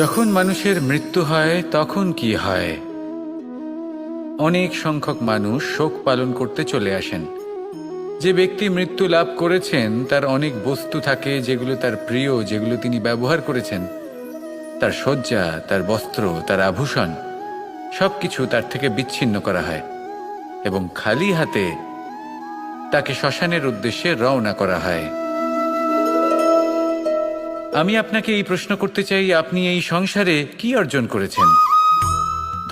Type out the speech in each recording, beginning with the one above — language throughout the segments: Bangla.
যখন মানুষের মৃত্যু হয় তখন কি হয়? অনেক সংখ্যক মানুষ শোক পালন করতে চলে আসেন। যে ব্যক্তি মৃত্যু লাভ করেছেন তার অনেক বস্তু থাকে যেগুলো তার প্রিয়, যেগুলো তিনি ব্যবহার করেছেন। তার শয্যা, তার বস্ত্র, তার আভূষণ সবকিছু তার থেকে বিচ্ছিন্ন করা হয় এবং খালি হাতে তাকে শ্মশানের উদ্দেশ্যে রওনা করা হয়। আমি আপনাকে এই প্রশ্ন করতে চাই, আপনি এই সংসারে কি অর্জন করেছেন?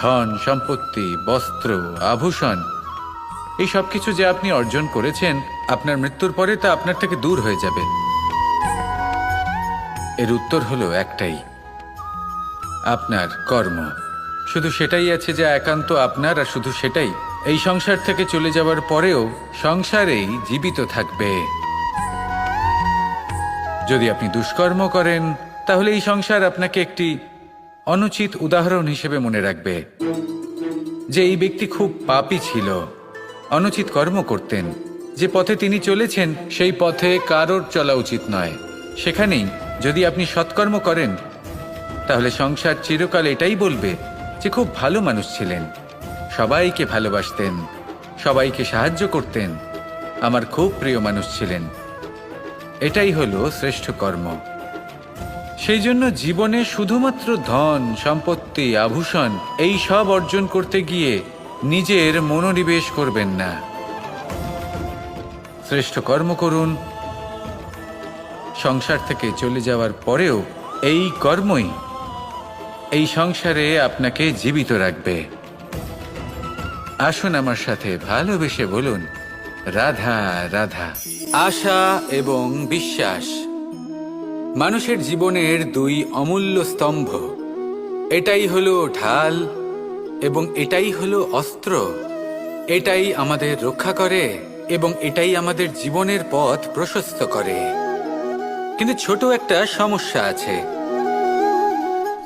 ধন সম্পত্তি, বস্ত্র, আভূষণ, এই সব কিছু যে আপনি অর্জন করেছেন, আপনার মৃত্যুর পরে তা আপনার থেকে দূর হয়ে যাবে। এর উত্তর হলো একটাই, আপনার কর্ম। শুধু সেটাই আছে যা একান্ত আপনার, আর শুধু সেটাই এই সংসার থেকে চলে যাওয়ার পরেও সংসারেই জীবিত থাকবে। যদি আপনি দুষ্কর্ম করেন তাহলে এই সংসার আপনাকে একটি অনুচিত উদাহরণ হিসেবে মনে রাখবে যে এই ব্যক্তি খুব পাপী ছিল, অনুচিত কর্ম করতেন। যে পথে তিনি চলেছেন সেই পথে কারোর চলা উচিত নয়। সেখানেই যদি আপনি সৎকর্ম করেন তাহলে সংসার চিরকাল এটাই বলবে যে খুব ভালো মানুষ ছিলেন, সবাইকে ভালোবাসতেন, সবাইকে সাহায্য করতেন, আমার খুব প্রিয় মানুষ ছিলেন। এটাই হলো শ্রেষ্ঠ কর্ম। সেই জন্য জীবনে শুধুমাত্র ধন সম্পত্তি, আভূষণ এই সব অর্জন করতে গিয়ে নিজের মনোনিবেশ করবেন না। শ্রেষ্ঠ কর্ম করুন। সংসার থেকে চলে যাওয়ার পরেও এই কর্মই এই সংসারে আপনাকে জীবিত রাখবে। আসুন আমার সাথে ভালোবেসে বলুন, রাধা রাধা। আশা এবং বিশ্বাস মানুষের জীবনের দুই অমূল্য স্তম্ভ। এটাই হলো ঢাল এবং এটাই হলো অস্ত্র। এটাই আমাদের রক্ষা করে এবং এটাই আমাদের জীবনের পথ প্রশস্ত করে। কিন্তু ছোট একটা সমস্যা আছে।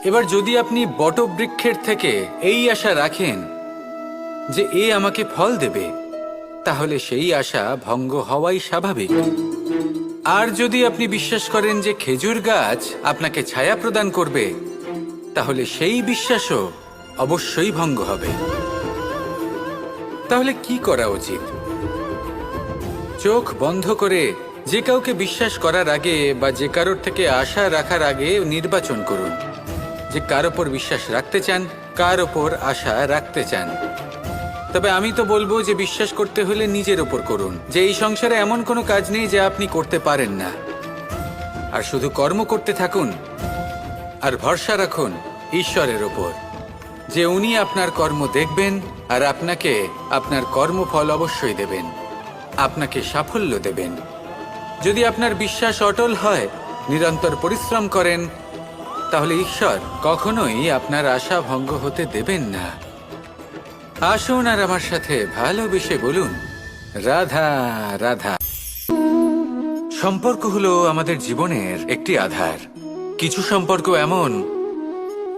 এবার যদি আপনি বটবৃক্ষের থেকে এই আশা রাখেন যে এ আমাকে ফল দেবে, তাহলে সেই আশা ভঙ্গ হওয়াই স্বাভাবিক। আর যদি আপনি বিশ্বাস করেন যে খেজুর গাছ আপনাকে ছায়া প্রদান করবে, তাহলে সেই বিশ্বাসও অবশ্যই ভঙ্গ হবে। তাহলে কি করা উচিত? চোখ বন্ধ করে যে কাউকে বিশ্বাস করার আগে বা যে কারোর থেকে আশা রাখার আগে নির্বাচন করুন যে কার ওপর বিশ্বাস রাখতে চান, কার ওপর আশা রাখতে চান। তবে আমি তো বলবো যে বিশ্বাস করতে হলে নিজের ওপর করুন, যে এই সংসারে এমন কোনো কাজ নেই যা আপনি করতে পারেন না। আর শুধু কর্ম করতে থাকুন আর ভরসা রাখুন ঈশ্বরের ওপর, যে উনি আপনার কর্ম দেখবেন আর আপনাকে আপনার কর্মফল অবশ্যই দেবেন, আপনাকে সাফল্য দেবেন। যদি আপনার বিশ্বাস অটল হয়, নিরন্তর পরিশ্রম করেন, তাহলে ঈশ্বর কখনোই আপনার আশা ভঙ্গ হতে দেবেন না। আসুন আর আমার সাথে ভালোবেসে বলুন, রাধা রাধা। সম্পর্ক হলো আমাদের জীবনের একটি আধার। কিছু সম্পর্ক এমন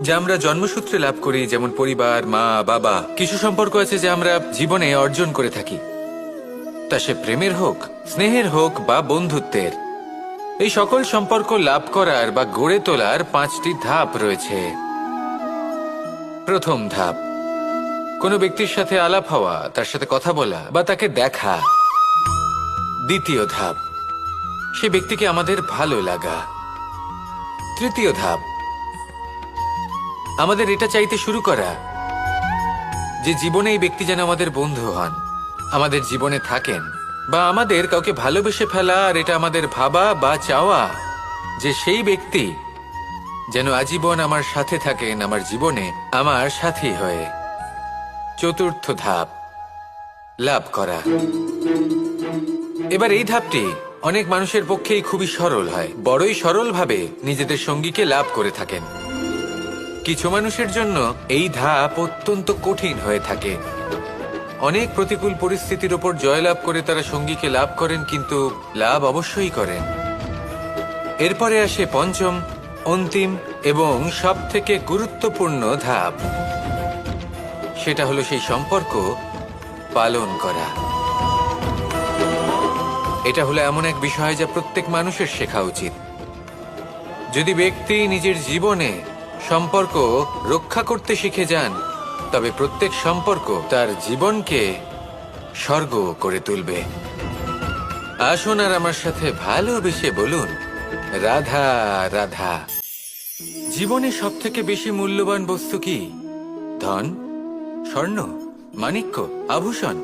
যা আমরা জন্মসূত্রে লাভ করি, যেমন পরিবার, মা বাবা। কিছু সম্পর্ক আছে যা আমরা জীবনে অর্জন করে থাকি, তা সে প্রেমের হোক, স্নেহের হোক বা বন্ধুত্বের। এই সকল সম্পর্ক লাভ করার বা গড়ে তোলার 5টি ধাপ রয়েছে। প্রথম ধাপ, কোনো ব্যক্তির সাথে আলাপ হওয়া, তার সাথে কথা বলা বা তাকে দেখা। দ্বিতীয় ধাপ, সে ব্যক্তিকে আমাদের ভালো লাগা। তৃতীয় ধাপ, আমাদের এটা চাইতে শুরু করা যে জীবনে এই ব্যক্তি যেন আমাদের বন্ধু হন, আমাদের জীবনে থাকেন, বা আমাদের কাউকে ভালোবেসে ফেলা আর এটা আমাদের ভাবা বা চাওয়া যে সেই ব্যক্তি যেন আজীবন আমার সাথে থাকেন, আমার জীবনে আমার সাথী হয়ে। চতুর্থ ধাপ, লাভ করা। এবার এই ধাপটি অনেক মানুষের পক্ষেই খুবই সরল হয়, বড়ই সরলভাবে নিজেদের সঙ্গীকে লাভ করে থাকেন। কিছু মানুষের জন্য এই ধাপ অত্যন্ত কঠিন হয়ে থাকে। অনেক প্রতিকূল পরিস্থিতির উপর জয়লাভ করে তারা সঙ্গীকে লাভ করেন, কিন্তু লাভ অবশ্যই করেন। এরপরে আসে পঞ্চম, অন্তিম এবং সবথেকে গুরুত্বপূর্ণ ধাপ। সেটা হলো সেই সম্পর্ক পালন করা। এটা হলো এমন এক বিষয় যা প্রত্যেক মানুষের শেখা উচিত। যদি ব্যক্তি নিজের জীবনে সম্পর্ক রক্ষা করতে শিখে যান, তবে প্রত্যেক সম্পর্ক তার জীবনকে স্বর্গ করে তুলবে। আসুন আর আমার সাথে ভালোবেসে বলুন, রাধা রাধা। জীবনে সব থেকে বেশি মূল্যবান বস্তু কি? ধন, স্বর্ণ, মাণিক্য, আভূষণ?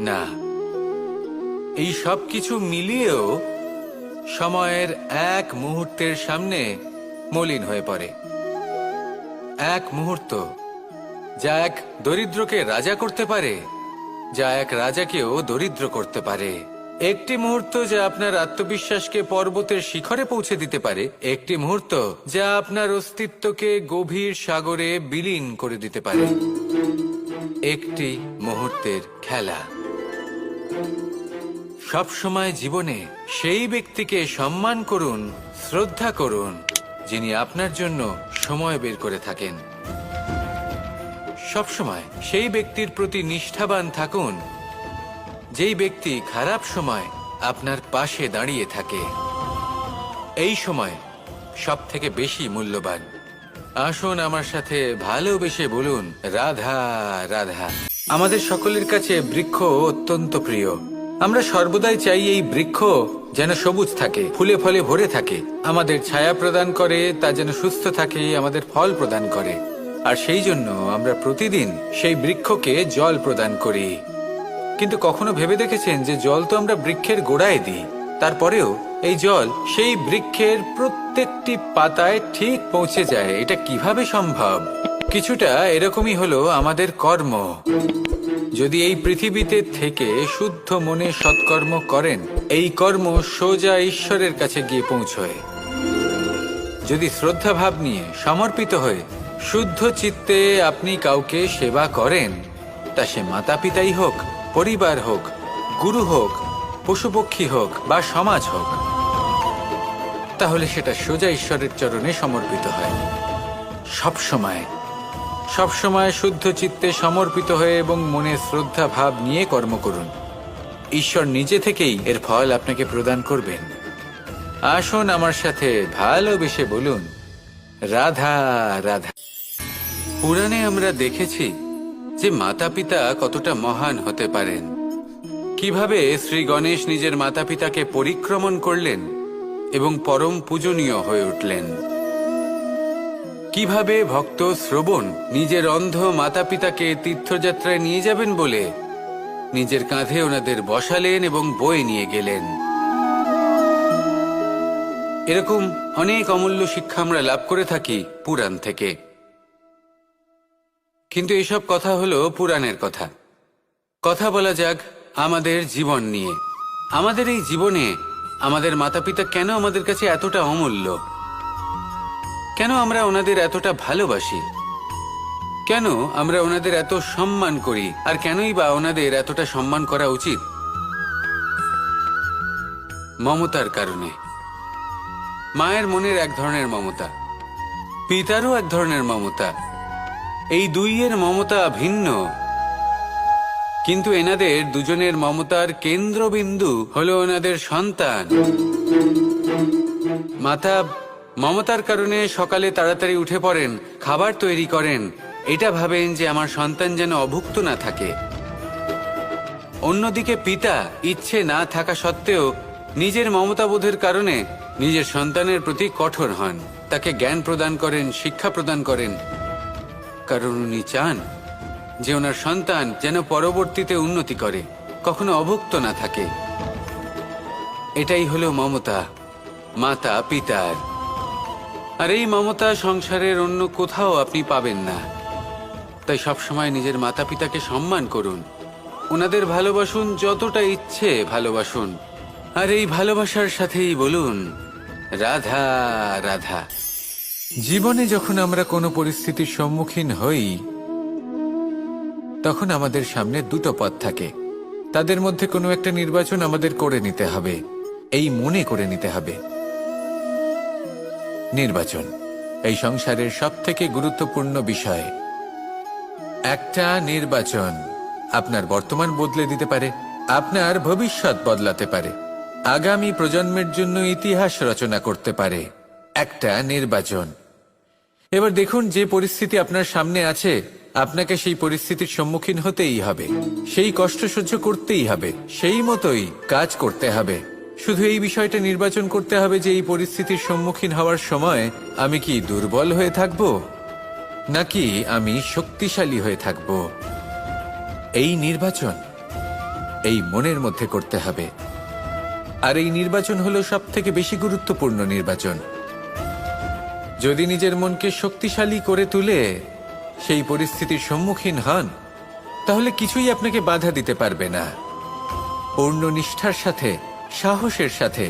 না, এই সব কিছু মিলিয়েও সময়ের এক মুহূর্তের সামনে মলিন হয়ে পড়ে। এক মুহূর্ত যা এক দরিদ্রকে রাজা করতে পারে, যা এক রাজাকেও দরিদ্র করতে পারে। একটি মুহূর্ত যা আপনার আত্মবিশ্বাসকে পর্বতের শিখরে পৌঁছে দিতে পারে, একটি মুহূর্ত যা আপনার অস্তিত্বকে গভীর সাগরে বিলীন করে দিতে পারে। একটি মুহূর্তের খেলা। সব সময় জীবনে সেই ব্যক্তিকে সম্মান করুন, শ্রদ্ধা করুন, যিনি আপনার জন্য সময় বের করে থাকেন। সব সময় সেই ব্যক্তির প্রতি নিষ্ঠাবান থাকুন, যেই ব্যক্তি খারাপ সময় আপনার পাশে দাঁড়িয়ে থাকে। এই সময় সব থেকে বেশি মূল্যবান। আসুন আমার সাথে ভালোবেসে বলুন, রাধা রাধা। আমাদের সকলের কাছে বৃক্ষ অত্যন্ত প্রিয়। আমরা সর্বদাই চাই এই বৃক্ষ যেন সবুজ থাকে, ফুলে ফলে ভরে থাকে, আমাদের ছায়া প্রদান করে, তা যেন সুস্থ থাকে, আমাদের ফল প্রদান করে। আর সেই জন্য আমরা প্রতিদিন সেই বৃক্ষকে জল প্রদান করি। কিন্তু কখনো ভেবে দেখেছেন যে জল তো আমরা বৃক্ষের গোড়ায় দিই, তারপরেও এই জল সেই বৃক্ষের প্রত্যেকটি পাতায় ঠিক পৌঁছে যায়? এটা কিভাবে সম্ভব? কিছুটা এরকমই হলো আমাদের কর্ম। যদি এই পৃথিবীতে থেকে শুদ্ধ মনে সৎকর্ম করেন, এই কর্ম সোজা ঈশ্বরের কাছে গিয়ে পৌঁছয়। যদি শ্রদ্ধা ভাব নিয়ে সমর্পিত হয়ে শুদ্ধ চিত্তে আপনি কাউকে সেবা করেন, তা সে মাতা পিতাই হোক, পরিবার হোক, গুরু হোক, পশুপক্ষী হোক বা সমাজ হোক, তাহলে সেটা সোজা ঈশ্বরের চরণে সমর্পিত হয়। সব সময় শুদ্ধ চিত্তে সমর্পিত হয়ে এবং মনে শ্রদ্ধা ভাব নিয়ে কর্ম করুন। ঈশ্বর নিজে থেকেই এর ফল আপনাকে প্রদান করবেন। আসুন আমার সাথে ভালোবেসে বলুন, রাধা রাধা। পুরাণে আমরা দেখেছি যে মাতা পিতা কতটা মহান হতে পারেন। কিভাবে শ্রী গণেশ নিজের মাতা পিতাকে পরিক্রমণ করলেন এবং পরম পূজনীয় হয়ে উঠলেন। কিভাবে ভক্ত শ্রবণ নিজের অন্ধ মাতা পিতাকে তীর্থযাত্রায় নিয়ে যাবেন বলে নিজের কাঁধে ওনাদের বসালেন এবং বয়ে নিয়ে গেলেন। এরকম অনেক অমূল্য শিক্ষা আমরা লাভ করে থাকি পুরাণ থেকে। কিন্তু এসব কথা হলো পুরাণের কথা। কথা বলা যাক আমাদের জীবন নিয়ে। আমাদের এই জীবনে আমাদের মাতা পিতা কেন আমাদের কাছে এতটা অমূল্য? কেন আমরা ওনাদের এতটা ভালোবাসি? কেন আমরা ওনাদের এত সম্মান করি? আর কেনই বা ওনাদের এতটা সম্মান করা উচিত? মমতার কারণে। মায়ের মনের এক ধরনের মমতা, পিতারও এক ধরনের মমতা। এই দুইয়ের মমতা ভিন্ন, কিন্তু এনাদের দুজনের মমতার কেন্দ্রবিন্দু হলো ওনাদের সন্তান। মাতা মমতার কারণে সকালে তাড়াতাড়ি উঠে পড়েন, খাবার তৈরি করেন, এটা ভাবেন যে আমার সন্তান যেন অভুক্ত না থাকে। অন্যদিকে পিতা ইচ্ছে না থাকা সত্ত্বেও নিজের মমতাবোধের কারণে নিজের সন্তানের প্রতি কঠোর হন, তাকে জ্ঞান প্রদান করেন, শিক্ষা প্রদান করেন, কারণ উনি চান যে ওনার সন্তান যেন পরবর্তীতে উন্নতি করে, কখনো অভুক্ত না থাকে। এটাই হলো মমতা মাতা পিতার। আর এই মমতা সংসারের অন্য কোথাও আপনি পাবেন না। তাই সবসময় নিজের মাতা পিতাকে সম্মান করুন, ওনাদের ভালোবাসুন, যতটা ইচ্ছে ভালোবাসুন। আর এই ভালোবাসার সাথেই বলুন, রাধা রাধা। জীবনে যখন আমরা কোনো পরিস্থিতির সম্মুখীন হই, তখন আমাদের সামনে দুটো পথ থাকে। তাদের মধ্যে কোনো একটা নির্বাচন আমাদের করে নিতে হবে, এই মনে করে নিতে হবে। নির্বাচন এই সংসারের সবথেকে গুরুত্বপূর্ণ বিষয়। একটা নির্বাচন আপনার বর্তমান বদলে দিতে পারে, আপনার ভবিষ্যৎ বদলাতে পারে, আগামী প্রজন্মের জন্য ইতিহাস রচনা করতে পারে। একটা নির্বাচন। এবার দেখুন, যে পরিস্থিতি আপনার সামনে আছে আপনাকে সেই পরিস্থিতির সম্মুখীন হতেই হবে, সেই কষ্ট সহ্য করতেই হবে, সেই মতোই কাজ করতে হবে। শুধু এই বিষয়টা নির্বাচন করতে হবে যে এই পরিস্থিতির সম্মুখীন হওয়ার সময় আমি কি দুর্বল হয়ে থাকব নাকি আমি শক্তিশালী হয়ে থাকব। এই নির্বাচন এই মনের মধ্যে করতে হবে। আর এই নির্বাচন হলো সবথেকে বেশি গুরুত্বপূর্ণ নির্বাচন। যদি নিজের মনকে শক্তিশালী করে তুলে সেই পরিস্থিতির সম্মুখীন হন, তাহলে কিছুই আপনাকে বাধা দিতে পারবে না। পূর্ণ নিষ্ঠার সাথে, সাহসের সাথে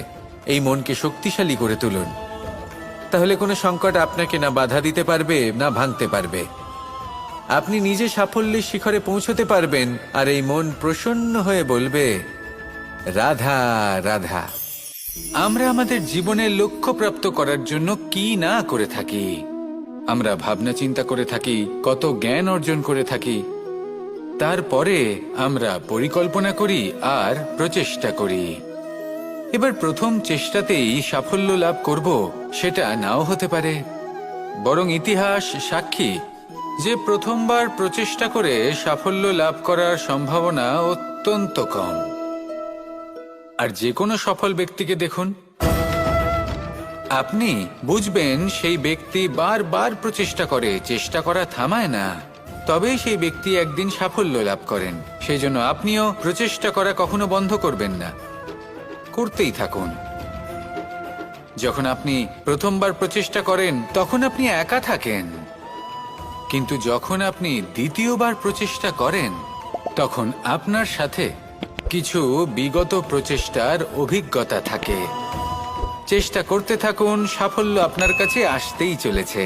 এই মনকে শক্তিশালী করে তুলুন, তাহলে কোনো সংকট আপনাকে না বাধা দিতে পারবে না ভাঙতে পারবে। আপনি নিজে সাফল্যের শিখরে পৌঁছতে পারবেন, আর এই মন প্রসন্ন হয়ে বলবে, রাধা রাধা। আমরা আমাদের জীবনের লক্ষ্য প্রাপ্ত করার জন্য কি না করে থাকি। আমরা ভাবনা চিন্তা করে থাকি, কত জ্ঞান অর্জন করে থাকি, তারপরে আমরা পরিকল্পনা করি আর প্রচেষ্টা করি। এবার প্রথম চেষ্টাতেই সাফল্য লাভ করব সেটা নাও হতে পারে, বরং ইতিহাস সাক্ষী যে প্রথমবার প্রচেষ্টা করে সাফল্য লাভ করার সম্ভাবনা অত্যন্ত কম। আর যে কোনো সফল ব্যক্তিকে দেখুন, আপনি বুঝবেন সেই ব্যক্তি বারবার প্রচেষ্টা করে, চেষ্টা করা থামায় না, তবেই সেই ব্যক্তি একদিন সাফল্য লাভ করেন। সেই জন্য আপনিও প্রচেষ্টা করা কখনো বন্ধ করবেন না, করতেই থাকুন। যখন আপনি প্রথমবার প্রচেষ্টা করেন তখন আপনি একা থাকেন, কিন্তু যখন আপনি দ্বিতীয়বার প্রচেষ্টা করেন তখন আপনার সাথে কিছু বিগত প্রচেষ্টার অভিজ্ঞতা থাকে। চেষ্টা করতে থাকুন, সাফল্য আপনার কাছে আসতেই চলেছে।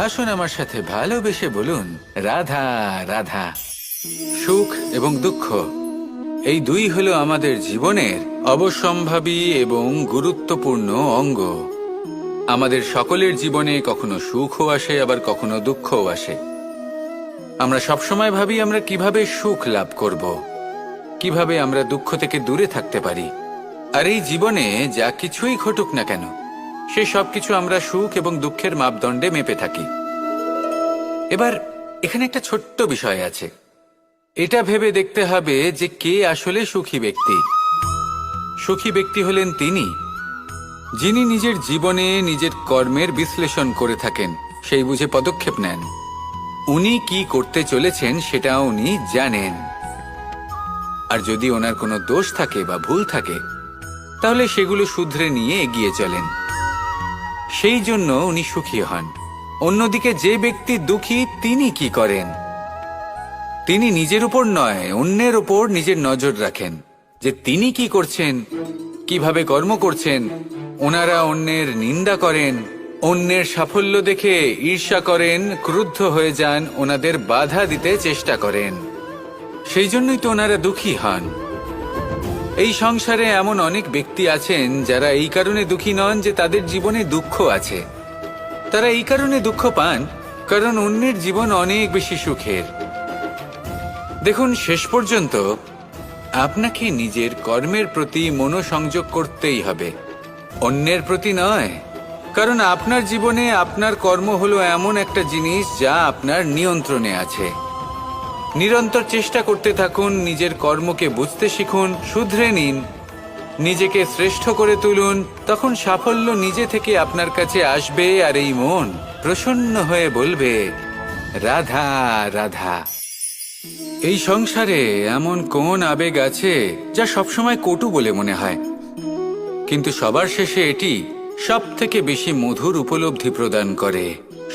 আসুন আমার সাথে ভালোবেসে বলুন, রাধা রাধা। সুখ এবং দুঃখ এই দুই হলো আমাদের জীবনের অবশ্যম্ভাবী এবং গুরুত্বপূর্ণ অঙ্গ। আমাদের সকলের জীবনে কখনো সুখও আসে, আবার কখনো দুঃখও আসে। আমরা সবসময় ভাবি আমরা কিভাবে সুখ লাভ করব, কিভাবে আমরা দুঃখ থেকে দূরে থাকতে পারি। আর এই জীবনে যা কিছুই ঘটুক না কেন, সে সবকিছু আমরা সুখ এবং দুঃখের মাপদণ্ডে মেপে থাকি। এবার এখানে একটা ছোট্ট বিষয় আছে, এটা ভেবে দেখতে হবে যে কে আসলে সুখী ব্যক্তি। সুখী ব্যক্তি হলেন তিনি যিনি নিজের জীবনে নিজের কর্মের বিশ্লেষণ করে থাকেন, সেই বুঝে পদক্ষেপ নেন। উনি কি করতে চলেছেন সেটা উনি জানেন, আর যদি ওনার কোনো দোষ থাকে বা ভুল থাকে তাহলে সেগুলো শুধরে নিয়ে এগিয়ে চলেন। সেই জন্য উনি সুখী হন। অন্যদিকে যে ব্যক্তি দুঃখী, তিনি কি করেন? তিনি নিজের উপর নয়, অন্যের উপর নিজের নজর রাখেন যে তিনি কি করছেন, কিভাবে কর্ম করছেন। ওনারা অন্যের নিন্দা করেন, অন্যের সাফল্য দেখে ঈর্ষা করেন, ক্রুদ্ধ হয়ে যান, ওনাদের বাধা দিতে চেষ্টা করেন। সেই জন্যই তো ওনারা দুঃখী হন। এই সংসারে এমন অনেক ব্যক্তি আছেন যারা এই কারণে দুঃখী নন যে তাদের জীবনে দুঃখ আছে। তারা এই কারণে দুঃখ পান কারণ অন্যের জীবন অনেক বেশি সুখের। দেখুন, শেষ পর্যন্ত আপনাকে নিজের কর্মের প্রতি মনোসংযোগ করতেই হবে, অন্যের প্রতি নয়। কারণ আপনার জীবনে আপনার কর্ম হলো এমন একটা জিনিস যা আপনার নিয়ন্ত্রণে আছে। নিরন্তর চেষ্টা করতে থাকুন, নিজের কর্মকে বুঝতে শিখুন, শুধরে নিন, নিজেকে শ্রেষ্ঠ করে তুলুন। তখন সাফল্য নিজে থেকে আপনার কাছে আসবে, আর এই মন প্রসন্ন হয়ে বলবে, রাধা রাধা। এই সংসারে এমন কোন আবেগ আছে যা সবসময় কটু বলে মনে হয়, কিন্তু সবার শেষে এটি সব থেকে বেশি মধুর উপলব্ধি প্রদান করে,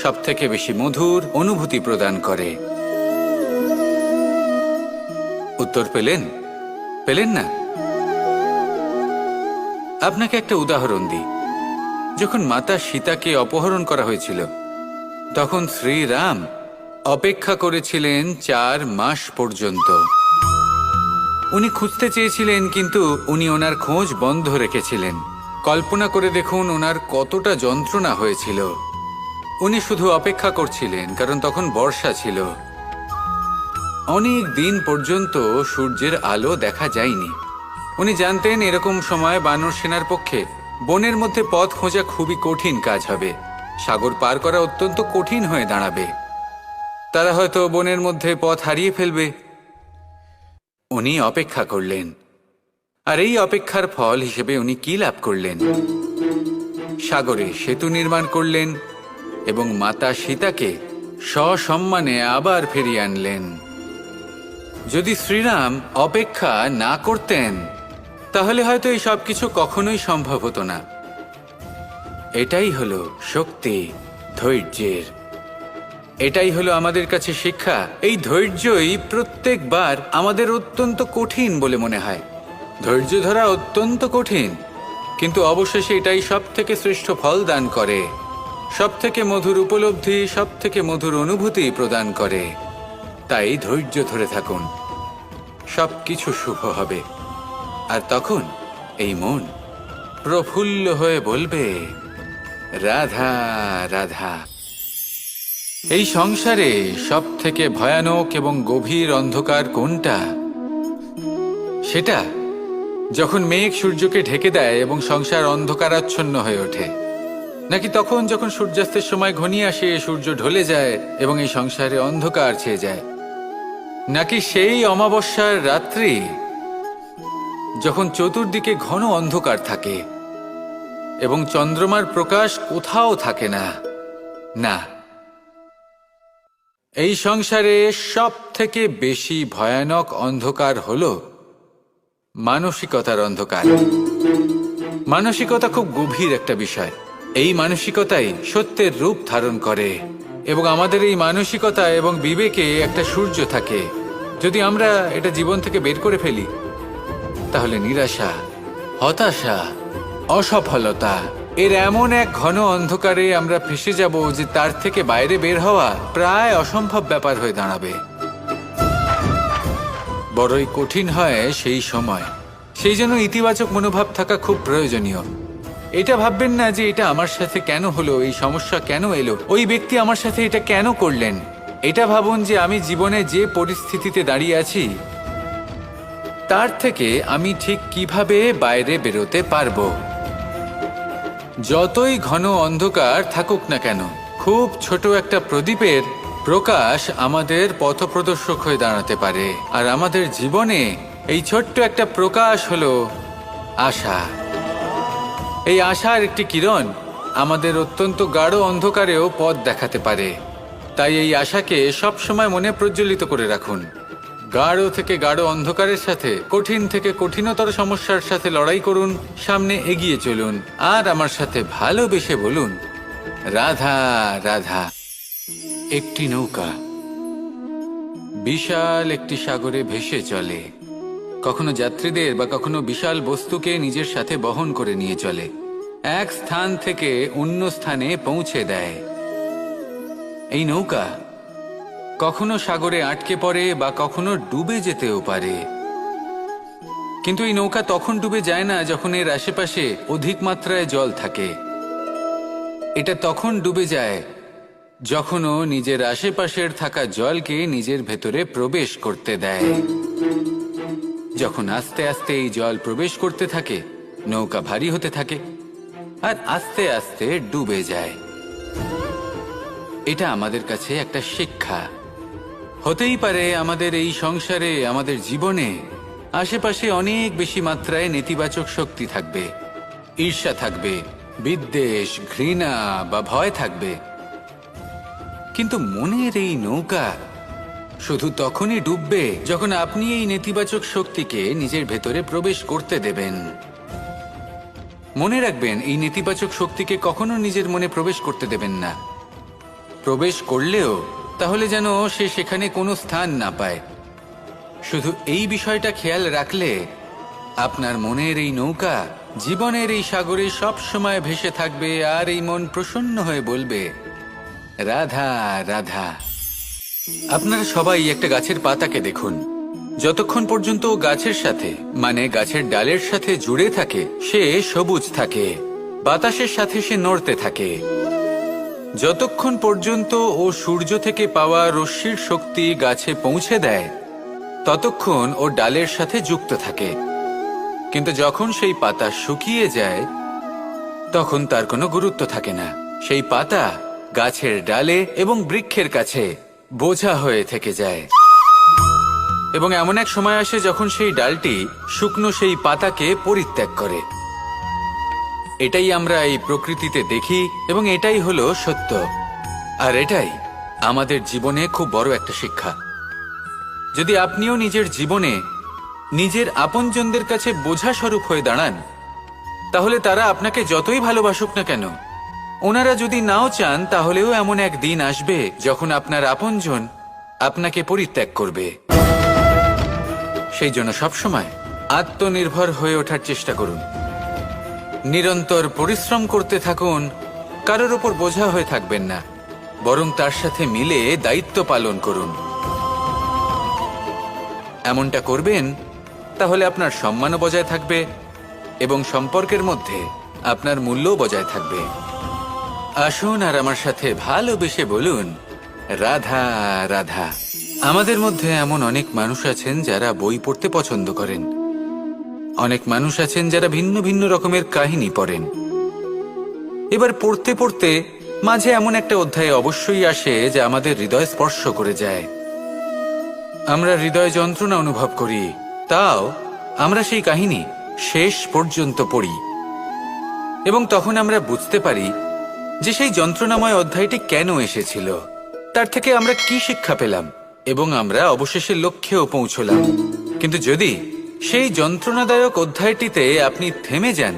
সব থেকে বেশি মধুর অনুভূতি প্রদান করে। উত্তর পেলেন? পেলেন না? আপনাকে একটা উদাহরণ দিই। যখন মাতা সীতাকে অপহরণ করা হয়েছিল তখন শ্রীরাম অপেক্ষা করেছিলেন 4 মাস পর্যন্ত। উনি খুঁজতে চেয়েছিলেন, কিন্তু উনি ওনার খোঁজ বন্ধ রেখেছিলেন। কল্পনা করে দেখুন ওনার কতটা যন্ত্রণা হয়েছিল। উনি শুধু অপেক্ষা করছিলেন, কারণ তখন বর্ষা ছিল। অনেক দিন পর্যন্ত সূর্যের আলো দেখা যায়নি। উনি জানতেন এরকম সময় বানর সেনার পক্ষে বনের মধ্যে পথ খোঁজা খুবই কঠিন কাজ হবে। সাগর পার করা অত্যন্ত কঠিন হয়ে দাঁড়াবে। তারা হয়তো বনের মধ্যে পথ হারিয়ে ফেলবে। উনি অপেক্ষা করলেন, আর এই অপেক্ষার ফল হিসেবে উনি কি লাভ করলেন? সাগরে সেতু নির্মাণ করলেন এবং মাতা সীতাকে সসম্মানে আবার ফিরিয়ে আনলেন। যদি শ্রীরাম অপেক্ষা না করতেন তাহলে হয়তো এই সব কিছু কখনোই সম্ভব হতো না। এটাই হলো শক্তি ধৈর্যের। এটাই হলো আমাদের কাছে শিক্ষা। এই ধৈর্যই প্রত্যেকবার আমাদের অত্যন্ত কঠিন বলে মনে হয়। ধৈর্য ধরা অত্যন্ত কঠিন, কিন্তু অবশেষে এটাই সব থেকে শ্রেষ্ঠ ফল দান করে, সব থেকে মধুর উপলব্ধি, সব থেকে মধুর অনুভূতি প্রদান করে। তাই ধৈর্য ধরে থাকুন, সব কিছু শুভ হবে। আর তখন এই মন প্রফুল্ল হয়ে বলবে, রাধা রাধা। এই সংসারে সব থেকে ভয়ানক এবং গভীর অন্ধকার কোনটা? সেটা যখন মেঘ সূর্যকে ঢেকে দেয় এবং সংসার অন্ধকারাচ্ছন্ন হয়ে ওঠে, নাকি তখন যখন সূর্যাস্তের সময় ঘনিয়ে আসে, সূর্য ঢলে যায় এবং এই সংসারে অন্ধকার ছেয়ে যায়, নাকি সেই অমাবস্যার রাত্রি যখন চতুর্দিকে ঘন অন্ধকার থাকে এবং চন্দ্রমার প্রকাশ কোথাও থাকে না? না, এই সংসারে সব থেকে বেশি ভয়ানক অন্ধকার হলো মানসিকতার অন্ধকার। মানসিকতা খুব গভীর একটা বিষয়। এই মানসিকতাই সত্যের রূপ ধারণ করে এবং আমাদের এই মানসিকতা এবং বিবেকে একটা সূর্য থাকে। যদি আমরা এটা জীবন থেকে বের করে ফেলি তাহলে নিরাশা, হতাশা, অসফলতা এর এমন এক ঘন অন্ধকারে আমরা ফেসে যাব যে তার থেকে বাইরে বের হওয়া প্রায় অসম্ভব ব্যাপার হয়ে দাঁড়াবে। বড়ই কঠিন হয় সেই সময়। সেই জন্য ইতিবাচক মনোভাব থাকা খুব প্রয়োজনীয়। এটা ভাববেন না যে এটা আমার সাথে কেন হলো, এই সমস্যা কেন এলো, ওই ব্যক্তি আমার সাথে এটা কেন করলেন। এটা ভাবুন যে আমি জীবনে যে পরিস্থিতিতে দাঁড়িয়ে আছি তার থেকে আমি ঠিক কিভাবে বাইরে বেরোতে পারবো। যতই ঘন অন্ধকার থাকুক না কেন, খুব ছোট একটা প্রদীপের প্রকাশ আমাদের পথপ্রদর্শক হয়ে দাঁড়াতে পারে। আর আমাদের জীবনে এই ছোট্ট একটা প্রকাশ হলো আশা। এই আশার একটি কিরণ আমাদের অত্যন্ত গাঢ় অন্ধকারেও পথ দেখাতে পারে। তাই এই আশাকে সবসময় মনে প্রজ্বলিত করে রাখুন। গাঢ় থেকে গাঢ় অন্ধকারের সাথে, কঠিন থেকে কঠিনতর সমস্যার সাথে লড়াই করুন, সামনে এগিয়ে চলুন, আর আমার সাথে ভালোবেসে বলুন, রাধা রাধা। একটি নৌকা বিশাল একটি সাগরে ভেসে চলে। কখনো যাত্রীদের বা কখনো বিশাল বস্তুকে নিজের সাথে বহন করে নিয়ে চলে, এক স্থান থেকে অন্য স্থানে পৌঁছে দেয়। এই নৌকা কখনো সাগরে আটকে পড়ে বা কখনো ডুবে যেতেও পারে, কিন্তু এই নৌকা তখন ডুবে যায় না যখন এর আশেপাশে অধিক মাত্রায় জল থাকে। এটা তখন ডুবে যায় যখন ও নিজের আশেপাশের থাকা জলকে নিজের ভেতরে প্রবেশ করতে দেয়। যখন আস্তে আস্তে এই জল প্রবেশ করতে থাকে, নৌকা ভারী হতে থাকে আর আস্তে আস্তে ডুবে যায়। এটা আমাদের কাছে একটা শিক্ষা। হতেই পারে আমাদের এই সংসারে, আমাদের জীবনে আশেপাশে অনেক বেশি মাত্রায় নেতিবাচক শক্তি থাকবে, ঈর্ষা থাকবে, বিদ্বেষ, ঘৃণা বা ভয় থাকবে, কিন্তু মনের এই নৌকা শুধু তখনই ডুববে যখন আপনি এই নেতিবাচক শক্তিকে নিজের ভেতরে প্রবেশ করতে দেবেন। মনে রাখবেন, এই নেতিবাচক শক্তিকে কখনো নিজের মনে প্রবেশ করতে দেবেন না। প্রবেশ করলেও তাহলে যেন সে সেখানে কোনো স্থান না পায়। শুধু এই বিষয়টা খেয়াল রাখলে আপনার মনের এই নৌকা জীবনের এই সাগরে সব সময় ভেসে থাকবে, আর এই মন প্রসন্ন হয়ে বলবে, রাধা রাধা। আপনারা সবাই একটা গাছের পাতাকে দেখুন। যতক্ষণ পর্যন্ত ও গাছের সাথে, মানে গাছের ডালের সাথে জুড়ে থাকে, সে সবুজ থাকে, বাতাসের সাথে সে নড়তে থাকে। যতক্ষণ পর্যন্ত ও সূর্য থেকে পাওয়া রশ্মির শক্তি গাছে পৌঁছে দেয় ততক্ষণ ও ডালের সাথে যুক্ত থাকে। কিন্তু যখন সেই পাতা শুকিয়ে যায় তখন তার কোনো গুরুত্ব থাকে না। সেই পাতা গাছের ডালে এবং বৃক্ষের কাছে বোঝা হয়ে থেকে যায়। এবং এমন এক সময় আসে যখন সেই ডালটি শুকনো সেই পাতাকে পরিত্যাগ করে। এটাই আমরা এই প্রকৃতিতে দেখি এবং এটাই হলো সত্য। আর এটাই আমাদের জীবনে খুব বড় একটা শিক্ষা। যদি আপনিও নিজের জীবনে নিজের আপনজনদের কাছে বোঝা স্বরূপ হয়ে দাঁড়ান, তাহলে তারা আপনাকে যতই ভালোবাসুক না কেন, ওনারা যদি নাও চান, তাহলেও এমন এক দিন আসবে যখন আপনার আপনজন আপনাকে পরিত্যাগ করবে। সেই জন্য সবসময় আত্মনির্ভর হয়ে ওঠার চেষ্টা করুন। নিরন্তর পরিশ্রম করতে থাকুন, কারোর ওপর বোঝা হয়ে থাকবেন না, বরং তার সাথে মিলে দায়িত্ব পালন করুন। এমনটা করবেন, তাহলে আপনার সম্মানও বজায় থাকবে এবং সম্পর্কের মধ্যে আপনার মূল্যও বজায় থাকবে। আসুন আর আমার সাথে ভালোবেসে বলুন, রাধা রাধা। আমাদের মধ্যে এমন অনেক মানুষ আছেন যারা বই পড়তে পছন্দ করেন। অনেক মানুষ আছেন যারা ভিন্ন ভিন্ন রকমের কাহিনী পড়েন। এবার পড়তে পড়তে মাঝে এমন একটা অধ্যায় অবশ্যই আসে যা আমাদের হৃদয় স্পর্শ করে যায়। আমরা হৃদয় যন্ত্রণা অনুভব করি, তাও আমরা সেই কাহিনী শেষ পর্যন্ত পড়ি এবং তখন আমরা বুঝতে পারি যে সেই যন্ত্রণাময় অধ্যায়টি কেন এসেছিল, তার থেকে আমরা কি শিক্ষা পেলাম এবং আমরা অবশেষে লক্ষ্যেও পৌঁছলাম। কিন্তু যদি সেই যন্ত্রণাদায়ক অধ্যায়টিতে আপনি থেমে যান,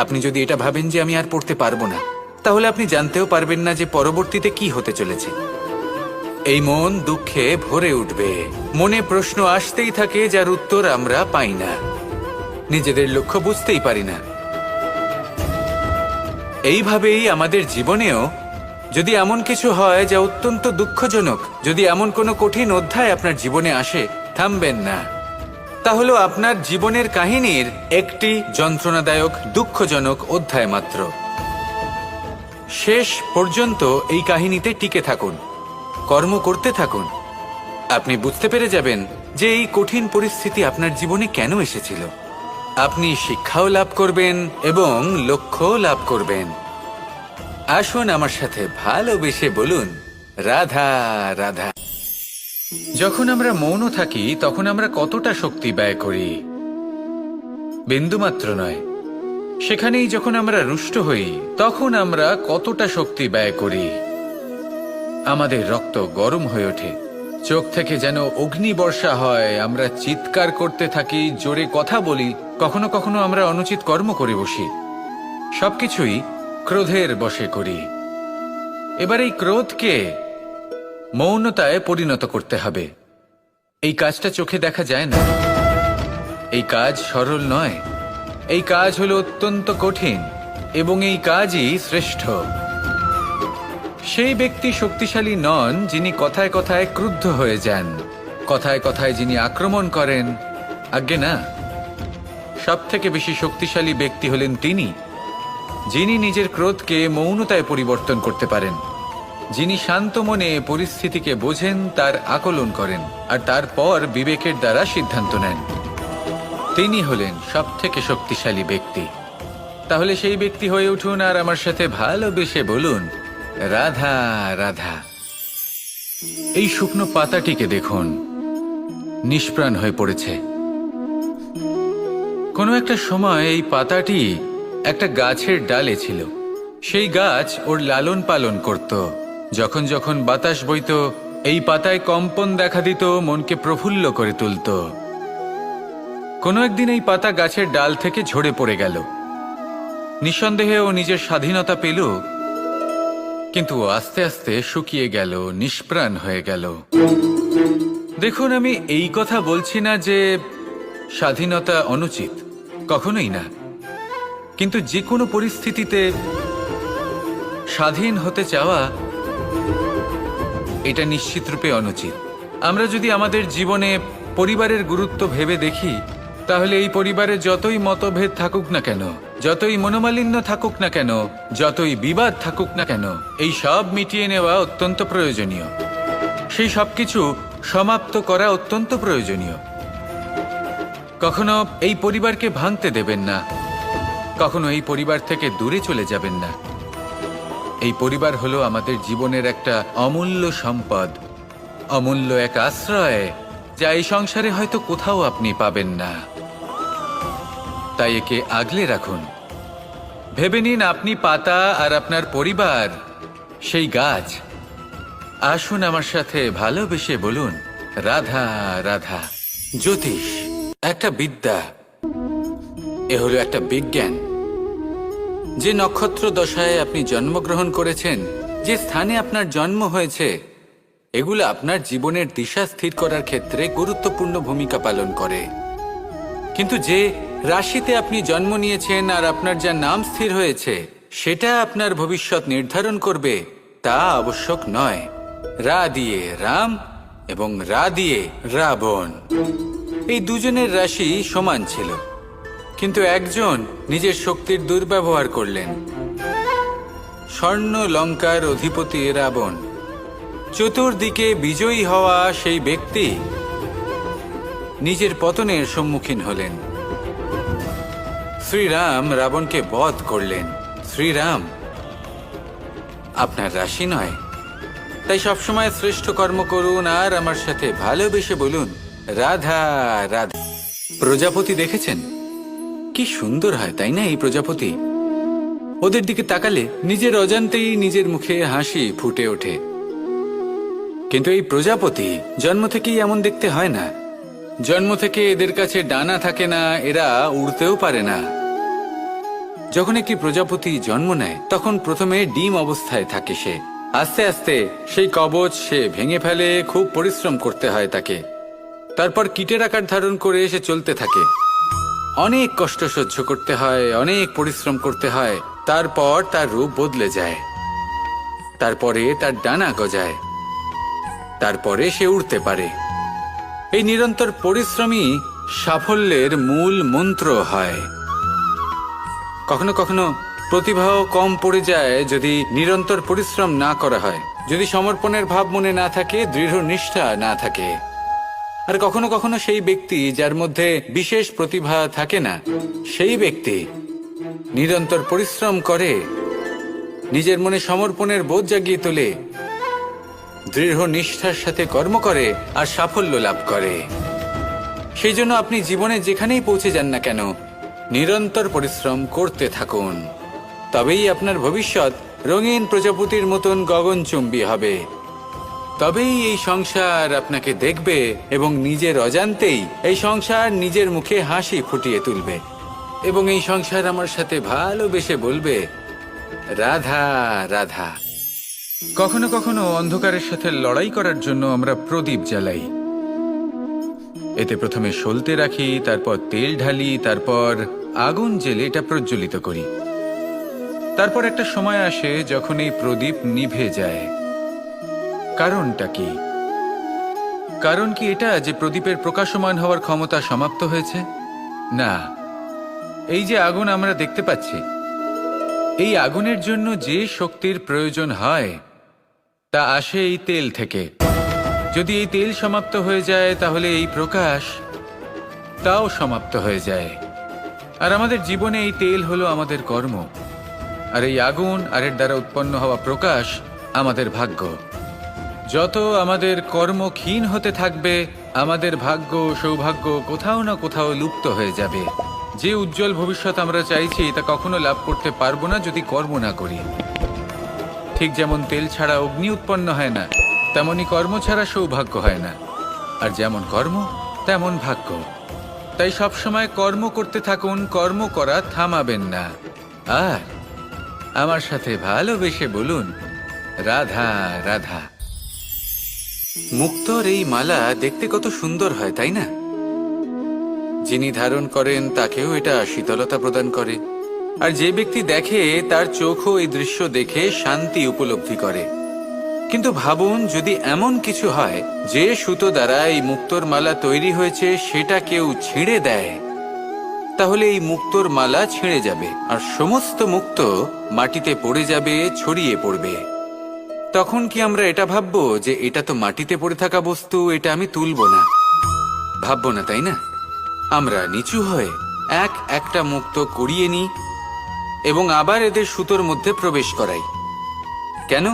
আপনি যদি এটা ভাবেন যে আমি আর পড়তে পারবো না, তাহলে আপনি জানতেও পারবেন না যে পরবর্তীতে কি হতে চলেছে। এই মন দুঃখে ভরে উঠবে, মনে প্রশ্ন আসতেই থাকে যার উত্তর আমরা পাই না, নিজেদের লক্ষ্য বুঝতেই পারি না। এইভাবেই আমাদের জীবনেও যদি এমন কিছু হয় যা অত্যন্ত দুঃখজনক, যদি এমন কোনো কঠিন অধ্যায় আপনার জীবনে আসে, থামবেন না। তাহলে আপনার জীবনের কাহিনীর একটি যন্ত্রণাদায়ক দুঃখজনক অধ্যায় মাত্র। শেষ পর্যন্ত এই কাহিনীতে টিকে থাকুন, কর্ম করতে থাকুন। আপনি বুঝতে পেরে যাবেন যে এই কঠিন পরিস্থিতি আপনার জীবনে কেন এসেছিল। আপনি শিক্ষাও লাভ করবেন এবং লক্ষ্যও লাভ করবেন। আসুন আমার সাথে ভালোবেসে বলুন, রাধা রাধা। যখন আমরা মৌন থাকি তখন আমরা কতটা শক্তি ব্যয় করি, বিন্দুমাত্র নয়। সেখানেই যখন আমরা রুষ্ট হই তখন আমরা কতটা শক্তি ব্যয় করি। আমাদের রক্ত গরম হয়ে ওঠে, চোখ থেকে যেন অগ্নিবর্ষা হয়, আমরা চিৎকার করতে থাকি, জোরে কথা বলি, কখনো কখনো আমরা অনুচিত কর্ম করে বসি। সবকিছুই ক্রোধের বশে করি। এবার এই ক্রোধকে মৌনতায় পরিণত করতে হবে। এই কাজটা চোখে দেখা যায় না, এই কাজ সরল নয়, এই কাজ হলো অত্যন্ত কঠিন এবং এই কাজই শ্রেষ্ঠ। সেই ব্যক্তি শক্তিশালী নন যিনি কথায় কথায় ক্রুদ্ধ হয়ে যান, কথায় কথায় যিনি আক্রমণ করেন। আজ্ঞে না, সব থেকে বেশি শক্তিশালী ব্যক্তি হলেন তিনি যিনি নিজের ক্রোধকে মৌনতায় পরিবর্তন করতে পারেন, যিনি শান্ত মনে পরিস্থিতিকে বোঝেন, তার আকলন করেন আর তারপর বিবেকের দ্বারা সিদ্ধান্ত নেন। তিনি হলেন সব থেকে শক্তিশালী ব্যক্তি। তাহলে সেই ব্যক্তি হয়ে উঠুন আর আমার সাথে ভালোবেসে বলুন, রাধা রাধা। এই শুকনো পাতাটিকে দেখুন, নিষ্প্রাণ হয়ে পড়েছে। কোনো একটা সময় এই পাতাটি একটা গাছের ডালে ছিল। সেই গাছ ওর লালন পালন করত। যখন যখন বাতাস বইত, এই পাতায় কম্পন দেখা দিত, মনকে প্রফুল্ল করে তুলত। কোনো একদিন এই পাতা গাছের ডাল থেকে ঝরে পড়ে গেল। নিঃসন্দেহে ও নিজের স্বাধীনতা পেল, কিন্তু আস্তে আস্তে শুকিয়ে গেল, নিষ্প্রাণ হয়ে গেল। দেখুন, আমি এই কথা বলছি না যে স্বাধীনতা অনুচিত, কখনোই না। কিন্তু যে কোনো পরিস্থিতিতে স্বাধীন হতে চাওয়া এটা নিশ্চিতরূপে অনুচিত। আমরা যদি আমাদের জীবনে পরিবারের গুরুত্ব ভেবে দেখি, তাহলে এই পরিবারে যতই মতভেদ থাকুক না কেন, যতই মনোমালিন্য থাকুক না কেন, যতই বিবাদ থাকুক না কেন, এই সব মিটিয়ে নেওয়া অত্যন্ত প্রয়োজনীয়। সেই সবকিছু সমাপ্ত করা অত্যন্ত প্রয়োজনীয়। কখনো এই পরিবারকে ভাঙতে দেবেন না, কখনো এই পরিবার থেকে দূরে চলে যাবেন না। এই পরিবার হলো আমাদের জীবনের একটা অমূল্য সম্পদ, অমূল্য এক আশ্রয়, যা এই সংসারে হয়তো কোথাও আপনি পাবেন না। তাই একে আগলে রাখুন। ভেবে নিন আপনি পাতা আর আপনার পরিবার সেই গাছ। আসুন আমার সাথে ভালোবেসে বলুন, রাধা রাধা। জ্যোতিষ একটা বিদ্যা, এ হলো একটা বিজ্ঞান। যে নক্ষত্র দশায় আপনি জন্মগ্রহণ করেছেন, যে স্থানে আপনার জন্ম হয়েছে, এগুলো আপনার জীবনের দিশা স্থির করার ক্ষেত্রে গুরুত্বপূর্ণ ভূমিকা পালন করে। কিন্তু যে রাশিতে আপনি জন্ম নিয়েছেন আর আপনার যা নাম স্থির হয়েছে, সেটা আপনার ভবিষ্যৎ নির্ধারণ করবে তা আবশ্যক নয়। রা দিয়ে রাম এবং রা দিয়ে রাবণ, এই দুজনের রাশি সমান ছিল, কিন্তু একজন নিজের শক্তির দুর্ব্যবহার করলেন। স্বর্ণ লঙ্কার অধিপতি রাবণ, চতুর্দিকে বিজয়ী হওয়া সেই ব্যক্তি নিজের পতনের সম্মুখীন হলেন। শ্রীরাম রাবণকে বধ করলেন। শ্রীরাম আপনার রাশি নয়, তাই সবসময় শ্রেষ্ঠ কর্ম করুন আর আমার সাথে ভালোবেসে বলুন, রাধা রাধা। প্রজাপতি দেখেছেন কি সুন্দর হয়, তাই না? এই প্রজাপতি, ওদের দিকে তাকালে নিজের অজান্তেই নিজের মুখে হাসি ফুটে ওঠে। কিন্তু এই প্রজাপতি জন্ম থেকেই এমন দেখতে হয় না। জন্ম থেকে এদের কাছে ডানা থাকে না, এরা উড়তেও পারে না। যখন একটি প্রজাপতি জন্ম নেয়, তখন প্রথমে ডিম অবস্থায় থাকে সে। আস্তে আস্তে সেই কবচ সে ভেঙে ফেলে, খুব পরিশ্রম করতে হয় তাকে। তারপর কীটের আকার ধারণ করে সে চলতে থাকে। অনেক কষ্ট সহ্য করতে হয়, অনেক পরিশ্রম করতে হয়। তারপর তার রূপ বদলে যায়, তারপরে তার ডানা গজায়, তারপরে সে উড়তে পারে। এই নিরন্তর পরিশ্রমই সাফল্যের মূল মন্ত্র হয়। কখনো কখনো প্রতিভাও কম পড়ে যায় যদি নিরন্তর পরিশ্রম না করা হয়, যদি সমর্পণের ভাব মনে না থাকে, দৃঢ় নিষ্ঠা না থাকে। আর কখনো কখনো সেই ব্যক্তি যার মধ্যে বিশেষ প্রতিভা থাকে না, সেই ব্যক্তি নিরন্তর পরিশ্রম করে, নিজের মনে সমর্পণের বোধ জাগিয়ে তোলে, দৃঢ় নিষ্ঠার সাথে কর্ম করে আর সাফল্য লাভ করে। সেই জন্য আপনি জীবনে যেখানেই পৌঁছে যান না কেন, নিরন্তর পরিশ্রম করতে থাকুন। তবেই আপনার ভবিষ্যৎ রঙিন প্রজাপতির মতন গগনচুম্বী হবে। তবেই এই সংসার আপনাকে দেখবে এবং নিজের অজান্তেই এই সংসার নিজের মুখে হাসি ফুটিয়ে তুলবে এবং এই সংসার আমার সাথে ভালোবেসে বলবে, রাধা রাধা। কখনো কখনো অন্ধকারের সাথে লড়াই করার জন্য আমরা প্রদীপ জ্বালাই। এতে প্রথমে সলতে রাখি, তারপর তেল ঢালি, তারপর আগুন জেলে এটা প্রজ্বলিত করি। তারপর একটা সময় আসে যখন এই প্রদীপ নিভে যায়। কারণটা কি? কারণ কি এটা যে প্রদীপের প্রকাশমান হওয়ার ক্ষমতা সমাপ্ত হয়েছে? না, এই যে আগুন আমরা দেখতে পাচ্ছি, এই আগুনের জন্য যে শক্তির প্রয়োজন হয় তা আসে এই তেল থেকে। যদি এই তেল সমাপ্ত হয়ে যায়, তাহলে এই প্রকাশ তাও সমাপ্ত হয়ে যায়। আর আমাদের জীবনে এই তেল হলো আমাদের কর্ম, আর এই আগুন আর এর দ্বারা উৎপন্ন হওয়া প্রকাশ আমাদের ভাগ্য। যত আমাদের কর্ম ক্ষীণ হতে থাকবে, আমাদের ভাগ্য সৌভাগ্য কোথাও না কোথাও লুপ্ত হয়ে যাবে। যে উজ্জ্বল ভবিষ্যৎ আমরা চাইছি তা কখনো লাভ করতে পারবো না যদি কর্ম না করি। ঠিক যেমন তেল ছাড়া অগ্নি উৎপন্ন হয় না, তেমনি কর্ম ছাড়া সৌভাগ্য হয় না। আর যেমন কর্ম তেমন ভাগ্য। তাই সবসময় কর্ম করতে থাকুন, কর্ম করা থামাবেন না। আর আমার সাথে ভালোবেসে বলুন, রাধা রাধা। মুক্তোর এই মালা দেখতে কত সুন্দর হয়, তাই না? যিনি ধারণ করেন তাকেও এটা শীতলতা প্রদান করে, আর যে ব্যক্তি দেখে তার চোখও এই দৃশ্য দেখে শান্তি উপলব্ধি করে। কিন্তু ভাবুন, যদি এমন কিছু হয় যে সুতো দ্বারা এই মুক্তোর মালা তৈরি হয়েছে সেটা কেউ ছিঁড়ে দেয়, তাহলে এই মুক্তোর মালা ছিঁড়ে যাবে আর সমস্ত মুক্তো মাটিতে পড়ে যাবে, ছড়িয়ে পড়বে। তখন কি আমরা এটা ভাববো যে এটা তো মাটিতে পড়ে থাকা বস্তু, এটা আমি তুলবো না? ভাববো না, তাই না? আমরা নিচু হয়ে একটা মুক্তো কুড়িয়ে নিই এবং আবার এদের সুতোর মধ্যে প্রবেশ করাই। কেন?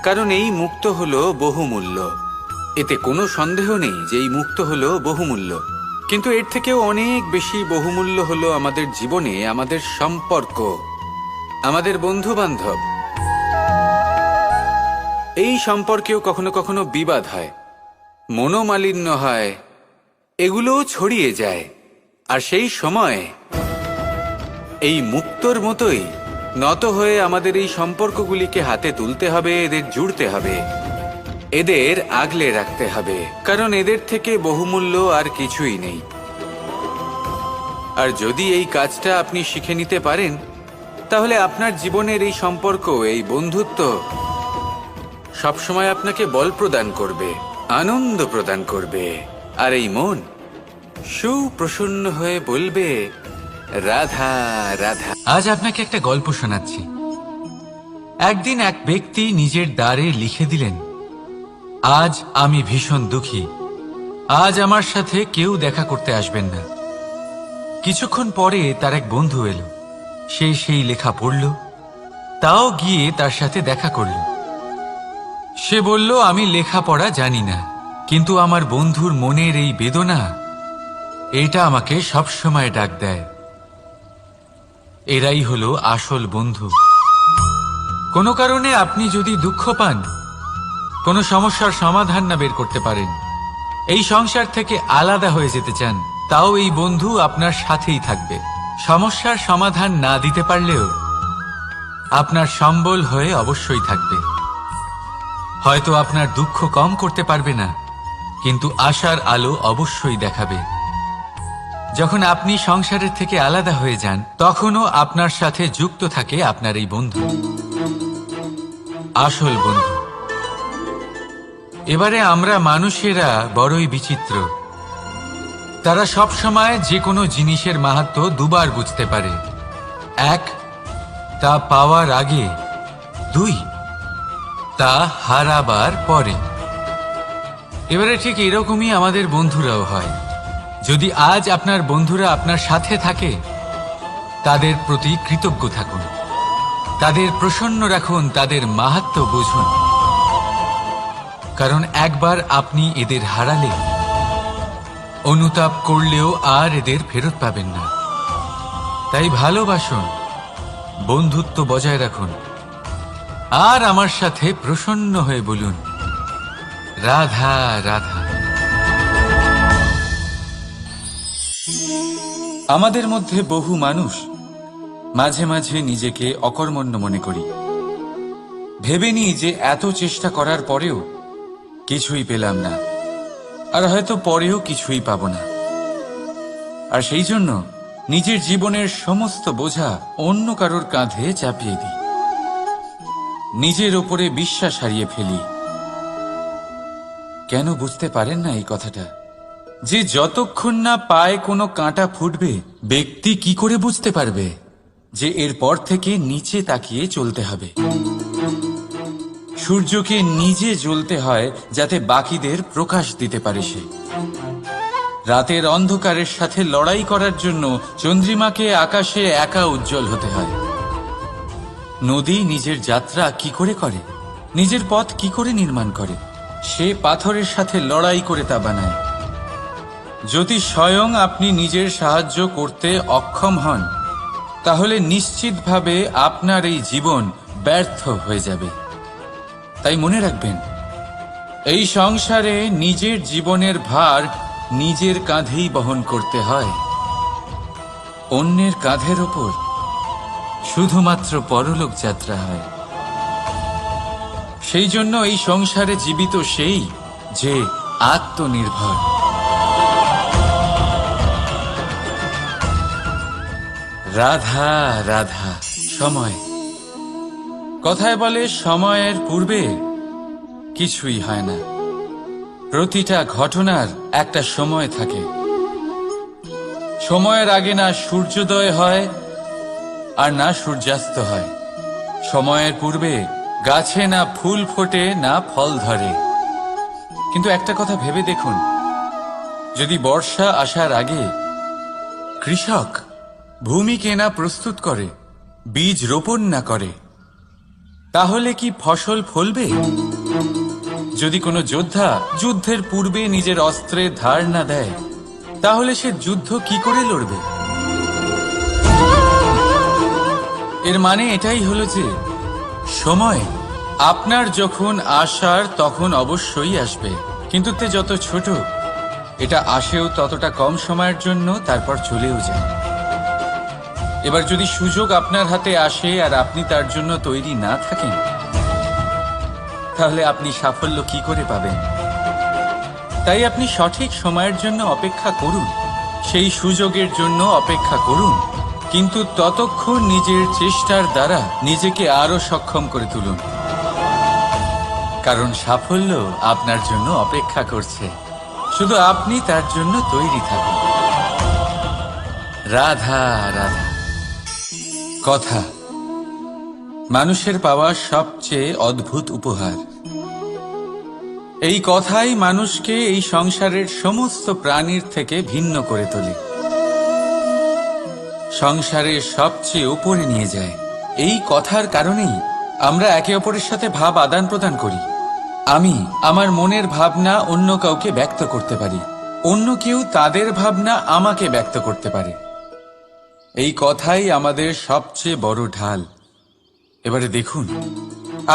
কারণ এই মুক্ত হলো বহুমূল্য। এতে কোনো সন্দেহ নেই যে এই মুক্ত হলো বহুমূল্য। কিন্তু এর থেকেও অনেক বেশি বহুমূল্য হলো আমাদের জীবনে আমাদের সম্পর্ক, আমাদের বন্ধু বান্ধব। এই সম্পর্কেও কখনো কখনো বিবাদ হয়, মনোমালিন্য হয়, এগুলোও ছড়িয়ে যায়। আর সেই সময় এই মুক্তর মতোই নত হয়ে আমাদের এই সম্পর্কগুলিকে হাতে তুলতে হবে, এদের জুড়তে হবে, এদের আগলে রাখতে হবে, কারণ এদের থেকে বহুমূল্য আর কিছুই নেই। আর যদি এই কাজটা আপনি শিখে নিতে পারেন, তাহলে আপনার জীবনের এই সম্পর্ক, এই বন্ধুত্ব সবসময় আপনাকে বল প্রদান করবে, আনন্দ প্রদান করবে। আর এই মন সুপ্রসন্ন হয়ে বলবে, রাধা রাধা। আজ আপনাকে একটা গল্প শোনাচ্ছি। একদিন এক ব্যক্তি নিজের দ্বারে লিখে দিলেন, আজ আমি ভীষণ দুঃখী, আজ আমার সাথে কেউ দেখা করতে আসবেন না। কিছুক্ষণ পরে তার এক বন্ধু এলো, সে সেই লেখা পড়ল, তাও গিয়ে তার সাথে দেখা করল। সে বলল, আমি লেখাপড়া জানি না, কিন্তু আমার বন্ধুর মনের এই বেদনা, এটা আমাকে সবসময় ডাক দেয়। এরাই হলো আসল বন্ধু। কোনো কারণে আপনি যদি দুঃখ পান, কোনো সমস্যার সমাধান না বের করতে পারেন, এই সংসার থেকে আলাদা হয়ে যেতে চান, তাও এই বন্ধু আপনার সাথেই থাকবে। সমস্যার সমাধান না দিতে পারলেও আপনার সম্বল হয়ে অবশ্যই থাকবে। হয়তো আপনার দুঃখ কম করতে পারবে না, কিন্তু আশার আলো অবশ্যই দেখাবে। যখন আপনি সংসারের থেকে আলাদা হয়ে যান, তখনও আপনার সাথে যুক্ত থাকে আপনার এই বন্ধু, আসল বন্ধু। এবারে আমরা মানুষেরা বড়ই বিচিত্র। তারা সব সময় যে কোনো জিনিসের মাহাত্ম্য দুবার বুঝতে পারে। এক, তা পাওয়ার আগে। দুই, তা হারাবার পরে। এবারে ঠিক এরকমই আমাদের বন্ধুরাও হয়। যদি আজ আপনার বন্ধুরা আপনার সাথে থাকে, তাদের প্রতি কৃতজ্ঞ থাকুন, তাদের প্রসন্ন রাখুন, তাদের মাহাত্ম্য বুঝুন। কারণ একবার আপনি এদের হারালে অনুতাপ করলেও আর এদের ফেরত পাবেন না। তাই ভালোবাসুন, বন্ধুত্ব বজায় রাখুন, আর আমার সাথে প্রসন্ন হয়ে বলুন, রাধা রাধা। আমাদের মধ্যে বহু মানুষ মাঝে মাঝে নিজেকে অকর্মণ্য মনে করি, ভেবে নিই যে এত চেষ্টা করার পরেও কিছুই পেলাম না, আর হয়তো পরেও কিছুই পাব না। আর সেই জন্য নিজের জীবনের সমস্ত বোঝা অন্য কারোর কাঁধে চাপিয়ে দিই, নিজের ওপরে বিশ্বাস হারিয়ে ফেলি। কেন বুঝতে পারেন না এই কথাটা? যে যতক্ষণ না পায়ে কোনো কাঁটা ফুটবে, ব্যক্তি কি করে বুঝতে পারবে যে এরপর থেকে নিচে তাকিয়ে চলতে হবে? সূর্যকে নিজে জ্বলতে হয় যাতে বাকিদের প্রকাশ দিতে পারে সে। রাতের অন্ধকারের সাথে লড়াই করার জন্য চন্দ্রিমাকে আকাশে একা উজ্জ্বল হতে হয়। নদী নিজের যাত্রা কি করে করে, নিজের পথ কি করে নির্মাণ করে? সে পাথরের সাথে লড়াই করে তা বানায়। যদি স্বয়ং আপনি নিজের সাহায্য করতে অক্ষম হন, তাহলে নিশ্চিতভাবে আপনার এই জীবন ব্যর্থ হয়ে যাবে। তাই মনে রাখবেন, এই সংসারে নিজের জীবনের ভার নিজের কাঁধেই বহন করতে হয়। অন্যের কাঁধের ওপর শুধুমাত্র পরলোক যাত্রা হয়। সেই জন্য এই সংসারে জীবিত সেই যে আত্মনির্ভর। রাধা রাধা। সময়, কথায় বলে সময়ের পূর্বে কিছুই হয় না। প্রতিটা ঘটনার একটা সময় থাকে। সময়ের আগে না সূর্যোদয় হয় আর না সূর্যাস্ত হয়। সময়ের পূর্বে গাছে না ফুল ফোটে না ফল ধরে। কিন্তু একটা কথা ভেবে দেখুন, যদি বর্ষা আসার আগে কৃষক ভূমিকে না প্রস্তুত করে, বীজ রোপণ না করে, তাহলে কি ফসল ফলবে? যদি কোনো যোদ্ধা যুদ্ধের পূর্বে নিজের অস্ত্রের ধার না দেয়, তাহলে সে যুদ্ধ কি করে লড়বে? এর মানে এটাই হলো যে সময় আপনার যখন আসার তখন অবশ্যই আসবে, কিন্তু তে যত ছোট, এটা আসেও ততটা কম সময়ের জন্য, তারপর চলেও যায়। এবার যদি সুযোগ আপনার হাতে আসে আর আপনি তার জন্য তৈরি না থাকেন, তাহলে আপনি সাফল্য কি করে পাবেন? তাই আপনি সঠিক সময়ের জন্য অপেক্ষা করুন, সেই সুযোগের জন্য অপেক্ষা করুন, কিন্তু ততক্ষণ নিজের চেষ্টার দ্বারা নিজেকে আরো সক্ষম করে তুলুন, কারণ সাফল্য আপনার জন্য অপেক্ষা করছে। শুধু আপনি তার জন্য তৈরি থাকুন। রাধা রাধা। কথা মানুষের পাওয়া সবচেয়ে অদ্ভুত উপহার। এই কথাই মানুষকে এই সংসারের সমস্ত প্রাণীর থেকে ভিন্ন করে তোলে, সংসারের সবচেয়ে উপরে নিয়ে যায়। এই কথার কারণেই আমরা একে অপরের সাথে ভাব আদান প্রদান করি। আমি আমার মনের ভাবনা অন্য কাউকে ব্যক্ত করতে পারি, অন্য কেউ তাদের ভাবনা আমাকে ব্যক্ত করতে পারে। এই কথাই আমাদের সবচেয়ে বড় ঢাল। এবারে দেখুন,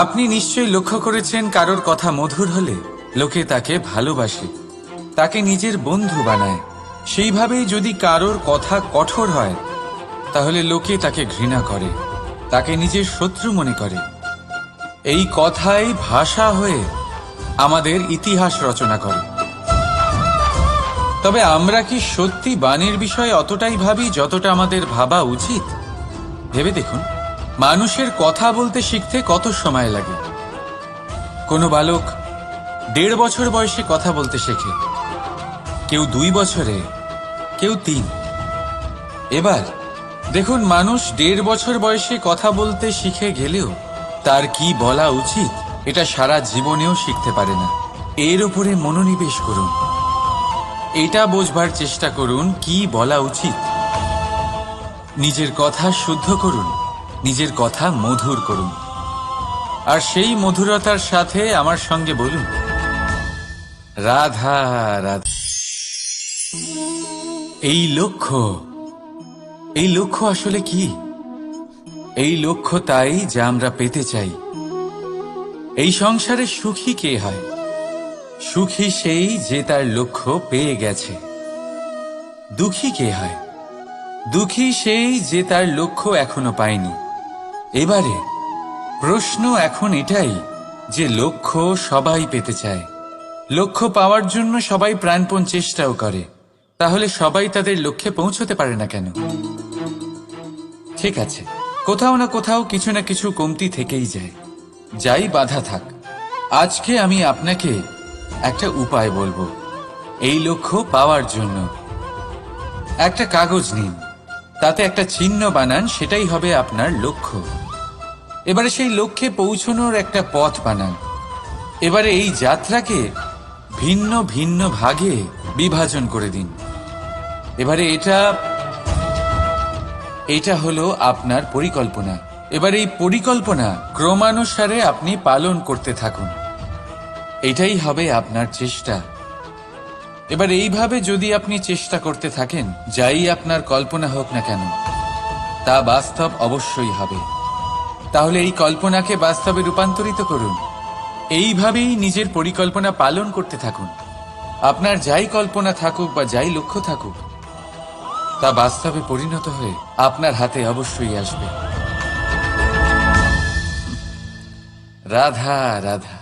আপনি নিশ্চয়ই লক্ষ্য করেছেন, কারোর কথা মধুর হলে লোকে তাকে ভালোবাসে, তাকে নিজের বন্ধু বানায়। সেইভাবেই যদি কারোর কথা কঠোর হয়, তাহলে লোকে তাকে ঘৃণা করে, তাকে নিজের শত্রু মনে করে। এই কথাই ভাষা হয়ে আমাদের ইতিহাস রচনা করে। তবে আমরা কি সত্যি বাণীর বিষয়ে অতটাই ভাবি যতটা আমাদের ভাবা উচিত? ভেবে দেখুন, মানুষের কথা বলতে শিখতে কত সময় লাগে। কোনো বালক 1.5 বছর বয়সে কথা বলতে শেখে, কেউ 2 বছরে, কেউ 3। এবার দেখুন, মানুষ 1.5 বছর বয়সে কথা বলতে শিখে গেলেও তার কি বলা উচিত এটা সারা জীবনেও শিখতে পারে না। এর উপরে মনোনিবেশ করুন, এটা বোঝবার চেষ্টা করুন কি বলা উচিত। নিজের কথা শুদ্ধ করুন, নিজের কথা মধুর করুন, আর সেই মধুরতার সাথে আমার সঙ্গে বলুন, রাধা রাধা। এই লক্ষ্য আসলে কি? এই লক্ষ্য তাই যা আমরা পেতে চাই। এই সংসারে সুখী কে হয়? সুখী সেই যে তার লক্ষ্য পেয়ে গেছে। দুঃখী কে হয়? দুঃখী সেই যে তার লক্ষ্য এখনো পায়নি। এবারে প্রশ্ন এখন এটাই যে লক্ষ্য সবাই পেতে চায়, লক্ষ্য পাওয়ার জন্য সবাই প্রাণপণ চেষ্টাও করে, তাহলে সবাই তাদের লক্ষ্যে পৌঁছতে পারে না কেন? ঠিক আছে, কোথাও না কোথাও কিছু না কিছু কমতি থেকেই যায়, যাই বাধা থাক। আজকে আমি আপনাকে একটা উপায় বলবো এই লক্ষ্য পাওয়ার জন্য। একটা কাগজ নিন, তাতে একটা চিহ্ন বানান, সেটাই হবে আপনার লক্ষ্য। এবারে সেই লক্ষ্যে পৌঁছানোর একটা পথ বানান। এবারে এই যাত্রাকে ভিন্ন ভিন্ন ভাগে বিভাজন করে দিন। এবারে এটা হলো আপনার পরিকল্পনা। এবার এই পরিকল্পনা ক্রমানুসারে আপনি পালন করতে থাকুন, এটাই হবে আপনার চেষ্টা। এবার এইভাবে যদি আপনি চেষ্টা করতে থাকেন, যাই আপনার কল্পনা হোক না কেন, তা বাস্তব অবশ্যই হবে। তাহলে এই কল্পনাকে বাস্তবে রূপান্তরিত করুন। এইভাবেই নিজের পরিকল্পনা পালন করতে থাকুন। আপনার যাই কল্পনা থাকুক বা যাই লক্ষ্য থাকুক, তা বাস্তবে পরিণত হয়ে আপনার হাতে অবশ্যই আসবে। রাধা রাধা।